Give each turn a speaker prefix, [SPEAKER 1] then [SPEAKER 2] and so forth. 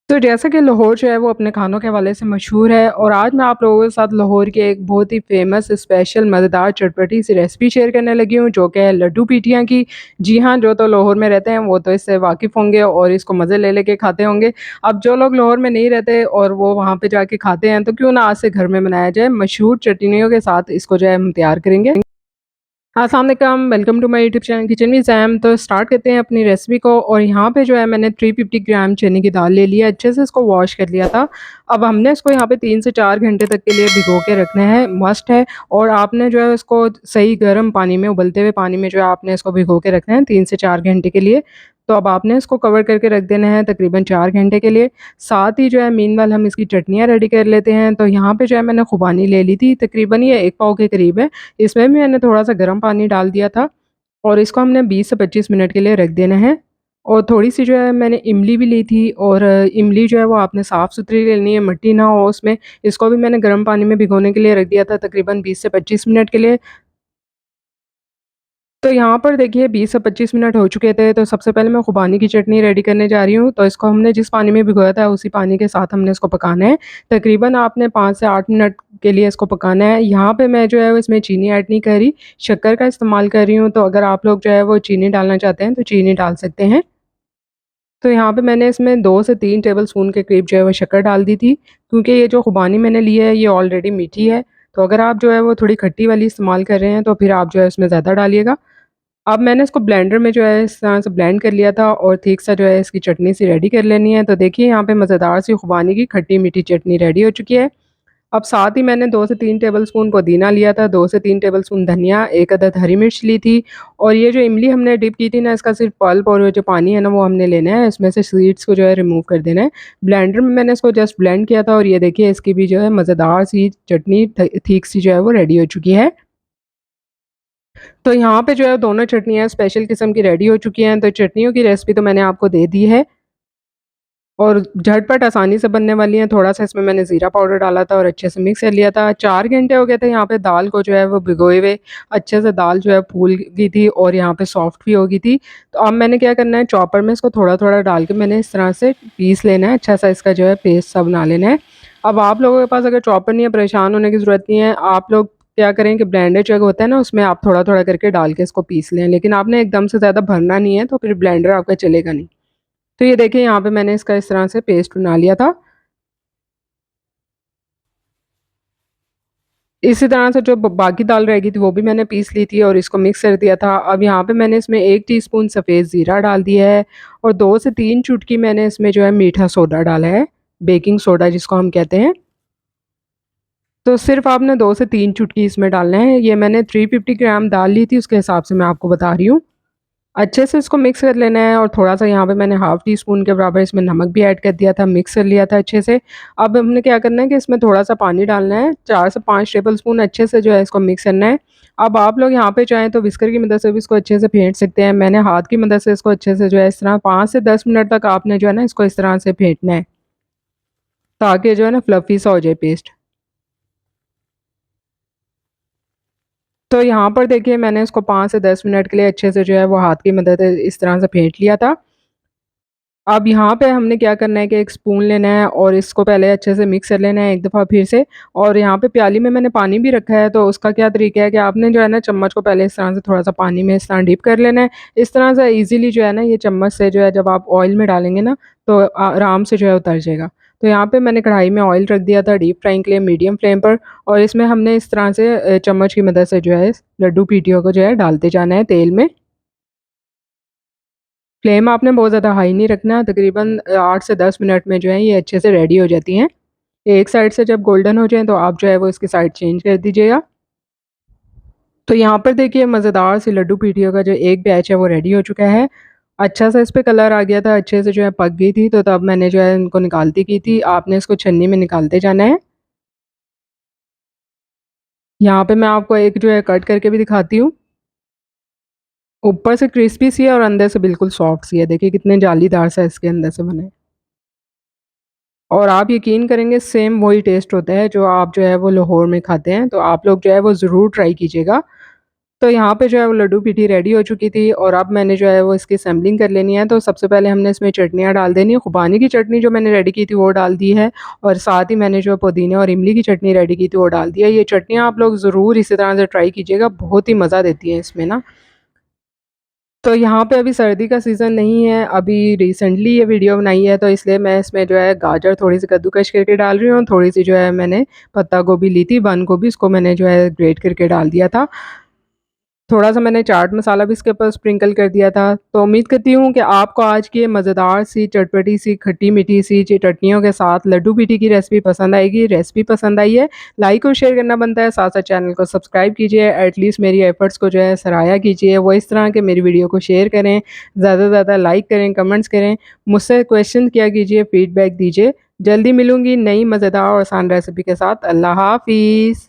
[SPEAKER 1] तो जैसा कि लाहौर जो है वो अपने खानों के हवाले से मशहूर है और आज मैं आप लोगों के साथ लाहौर की एक बहुत ही फ़ेमस स्पेशल मज़ेदार चटपटी सी रेसिपी शेयर करने लगी हूँ जो कि है लड्डू पीठियाँ की। जी हाँ, जो तो लाहौर में रहते हैं वो तो इससे वाकिफ़ होंगे और इसको मज़े ले लेके खाते होंगे। अब जो लोग लाहौर में नहीं रहते और वो वहाँ पे जाके खाते हैं तो क्यों ना आज से घर में बनाया जाए। मशहूर चटनियों के साथ इसको जो है हम तैयार करेंगे। अस्सलाम वालेकुम, welcome to my YouTube channel kitchen with Jam. तो स्टार्ट करते हैं अपनी रेसिपी को और यहाँ पे जो है मैंने 350 ग्राम चने की दाल ले लिया, अच्छे से इसको वॉश कर लिया था। अब हमने इसको यहाँ पे 3 से 4 घंटे तक के लिए भिगो के रखना है, मस्ट है। और आपने जो है इसको सही गर्म पानी में, उबलते हुए पानी में जो है आपने इसको भिगो के रखना है 3 से 4 घंटे के लिए। तो अब आपने इसको कवर करके रख देना है तकरीबन 4 घंटे के लिए। साथ ही जो है मीनवाइल हम इसकी चटनियाँ रेडी कर लेते हैं। तो यहाँ पे जो है मैंने खुबानी ले ली थी, तकरीबन ये 1 पाव के करीब है। इसमें भी मैंने थोड़ा-सा गर्म पानी डाल दिया था और इसको हमने 20 से 25 मिनट के लिए रख देना है। और थोड़ी-सी जो है मैंने इमली भी ली थी और इमली जो है वो आपने साफ़-सुथरी लेनी है, मिट्टी ना हो उसमें। इसको भी मैंने गर्म पानी में भिगोने के लिए रख दिया था तकरीबन 20 से 25 मिनट के लिए। तो यहाँ पर देखिए 20 से 25 मिनट हो चुके थे, तो सबसे पहले मैं खुबानी की चटनी रेडी करने जा रही हूँ। तो इसको हमने जिस पानी में भिगोया था उसी पानी के साथ हमने इसको पकाना है। तकरीबन आपने 5 से 8 मिनट के लिए इसको पकाना है। यहाँ पे मैं जो है वो इसमें चीनी ऐड नहीं कर रही, शक्कर का इस्तेमाल कर रही हूँ। तो अगर आप लोग जो है वो चीनी डालना चाहते हैं तो चीनी डाल सकते हैं। तो यहाँ पे मैंने इसमें 2 से 3 टेबल स्पून के करीब जो है वो शक्कर डाल दी थी, क्योंकि ये जो खुबानी मैंने ली है ये ऑलरेडी मीठी है। तो अगर आप जो है वो थोड़ी खट्टी वाली इस्तेमाल कर रहे हैं तो फिर आप जो है इसमें ज़्यादा डालिएगा। अब मैंने इसको ब्लेंडर में जो है इस तरह से ब्लेंड कर लिया था और ठीक सा जो है इसकी चटनी सी रेडी कर लेनी है। तो देखिए यहाँ पे मज़ेदार सी खुबानी की खट्टी-मीठी चटनी रेडी हो चुकी है। अब साथ ही मैंने 2 से 3 टेबलस्पून पुदीना लिया था, 2 से 3 टेबलस्पून धनिया, 1 अदद हरी मिर्च ली थी और ये जो इमली हमने डिप की थी ना, इसका सिर्फ़ पल्प और जो पानी है ना वो हमने लेना है, इसमें से सीड्स को जो है रिमूव कर देना है। ब्लेंडर में मैंने इसको जस्ट ब्लेंड किया था और ये देखिए इसकी भी जो है मज़ेदार सी चटनी ठीक सी जो है वो रेडी हो चुकी है। तो यहाँ पे जो है दोनों चटनियाँ स्पेशल किस्म की रेडी हो चुकी हैं, तो चटनियों की रेसिपी तो मैंने आपको दे दी है और झटपट आसानी से बनने वाली हैं। थोड़ा-सा इसमें मैंने ज़ीरा पाउडर डाला था और अच्छे से मिक्स कर लिया था। 4 घंटे हो गए थे यहाँ पे दाल को जो है वो भिगोए हुए, अच्छे से दाल जो है फूल गई थी और यहाँ पे सॉफ्ट भी हो गई थी। तो अब मैंने क्या करना है, चॉपर में इसको थोड़ा-थोड़ा डाल के मैंने इस तरह से पीस लेना है, अच्छा-सा इसका जो है पेस्ट सा बना लेना है। अब आप लोगों के पास अगर चॉपर नहीं है, परेशान होने की ज़रूरत नहीं है। आप लोग क्या करें कि ब्लेंडर जग होता है ना, उसमें आप थोड़ा-थोड़ा करके डाल के इसको पीस लें, लेकिन आपने एकदम से ज़्यादा भरना नहीं है, तो फिर ब्लेंडर आपका चलेगा नहीं। तो ये देखिए यहाँ पे मैंने इसका इस तरह से पेस्ट बना लिया था। इसी तरह से जो ब बाकी दाल रह गई थी वो भी मैंने पीस ली थी और इसको मिक्स कर दिया था। अब यहाँ पे मैंने इसमें 1 टीस्पून सफ़ेद ज़ीरा डाल दिया है और 2 से 3 चुटकी मैंने इसमें जो है मीठा सोडा डाला है, बेकिंग सोडा जिसको हम कहते हैं। तो सिर्फ़ आपने 2 से 3 चुटकी इसमें डालना है। ये मैंने 350 ग्राम दाल ली थी उसके हिसाब से मैं आपको बता रही हूँ। अच्छे से इसको मिक्स कर लेना है और थोड़ा-सा यहाँ पे मैंने हाफ़ टी स्पून के बराबर इसमें नमक भी ऐड कर दिया था, मिक्स कर लिया था अच्छे से। अब हमने क्या करना है कि इसमें थोड़ा-सा पानी डालना है, 4 से 5 टेबलस्पून अच्छे से जो है इसको मिक्स करना है। अब आप लोग यहाँ पे चाहें तो व्हिस्कर की मदद से भी इसको अच्छे से फेंट सकते हैं। मैंने हाथ की मदद से इसको अच्छे से जो है इस तरह 5 से 10 मिनट तक आपने जो है ना इसको इस तरह से फेंटना है, ताकि जो है ना फ्लफ़ी सा हो जाए पेस्ट। तो यहाँ पर देखिए मैंने इसको 5 से 10 मिनट के लिए अच्छे से जो है वो हाथ की मदद से इस तरह से फेंट लिया था। अब यहाँ पे हमने क्या करना है कि एक स्पून लेना है और इसको पहले अच्छे से मिक्स कर लेना है एक दफ़ा फिर से। और यहाँ पे प्याली में मैंने पानी भी रखा है, तो उसका क्या तरीका है कि आपने जो है ना चम्मच को पहले इस तरह से थोड़ा-सा पानी में इस तरह डिप कर लेना है। इस तरह से ईज़िली जो है ना ये चम्मच से जो है जब आप ऑयल में डालेंगे ना तो आराम से जो है उतर जाएगा। तो यहाँ पे मैंने कढ़ाई में ऑयल रख दिया था डीप फ्राइंग के लिए मीडियम फ्लेम पर और इसमें हमने इस तरह से चम्मच की मदद से जो है इस लड्डू पीठियों को जो है डालते जाना है तेल में। फ्लेम आपने बहुत ज़्यादा हाई नहीं रखना, तकरीबन 8 से 10 मिनट में जो है ये अच्छे से रेडी हो जाती हैं। एक साइड से जब गोल्डन हो जाएँ तो आप जो है वो इसकी साइड चेंज कर दीजिएगा। तो यहाँ पर देखिए मज़ेदार सी लड्डू पीठियों का जो एक बैच है वो रेडी हो चुका है। अच्छा सा इस पे कलर आ गया था, अच्छे से जो है पक गई थी, तो तब मैंने जो है इनको निकालती की थी। आपने इसको छन्नी में निकालते जाना है। यहाँ पे मैं आपको एक जो है कट करके भी दिखाती हूँ। ऊपर से क्रिस्पी सी है और अंदर से बिल्कुल सॉफ्ट सी है। देखिए कितने जालीदार सा इसके अंदर से बने। और आप यकीन करेंगे सेम वही टेस्ट होता है जो आप जो है वो लाहौर में खाते हैं, तो आप लोग जो है वो ज़रूर ट्राई कीजिएगा। तो यहाँ पे जो है वो लड्डू पीठी रेडी हो चुकी थी और अब मैंने जो है वो इसकी असेंबलिंग कर लेनी है। तो सबसे पहले हमने इसमें चटनियाँ डाल देनी है। खुबानी की चटनी जो मैंने रेडी की थी वो डाल दी है और साथ ही मैंने जो पुदीने और इमली की चटनी रेडी की थी वो डाल दी है। ये चटनियाँ आप लोग ज़रूर इसी तरह से ट्राई कीजिएगा, बहुत ही मज़ा देती हैं इसमें ना। तो यहाँ पे अभी सर्दी का सीज़न नहीं है, अभी रिसेंटली ये वीडियो बनाई है तो इसलिए मैं इसमें जो है गाजर थोड़ी-सी कद्दूकस करके डाल रही हूँ, थोड़ी-सी जो है मैंने पत्ता गोभी ली थी, बंद गोभी उसको मैंने जो है ग्रेट करके डाल दिया था। थोड़ा-सा मैंने चाट मसाला भी इसके ऊपर स्प्रिंकल कर दिया था। तो उम्मीद करती हूँ कि आपको आज की ये मज़ेदार सी, चटपटी सी, खट्टी-मीठी सी चटनियों के साथ लड्डू पीठी की रेसिपी पसंद आएगी। रेसिपी पसंद आई है, लाइक और शेयर करना बनता है, साथ-साथ चैनल को सब्सक्राइब कीजिए। एटलीस्ट मेरी एफर्ट्स को जो है सराहा कीजिए। वो इस तरह के मेरी वीडियो को शेयर करें, ज़्यादा से ज़्यादा लाइक करें, कमेंट्स करें, मुझसे क्वेश्चन किया कीजिए, फीडबैक दीजिए। जल्दी मिलूँगी नई मज़ेदार और आसान रेसिपी के साथ। अल्लाह हाफ़िज़।